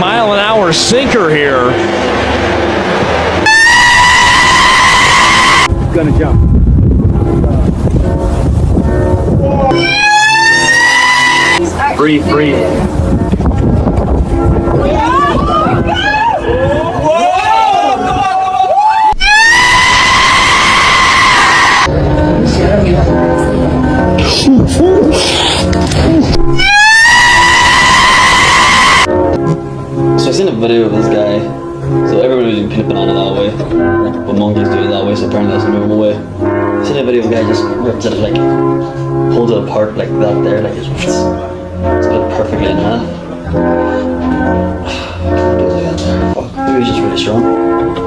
Mile-an-hour sinker here. Gonna jump. Breathe, breathe. So I seen a video of this guy. So everybody was pinned banana that way, but monkeys do it that way. So apparently that's the normal way. I seen a video of a guy just rips it, like holds it apart like that there, like it's split perfectly in half. Fuck, maybe he's just really strong.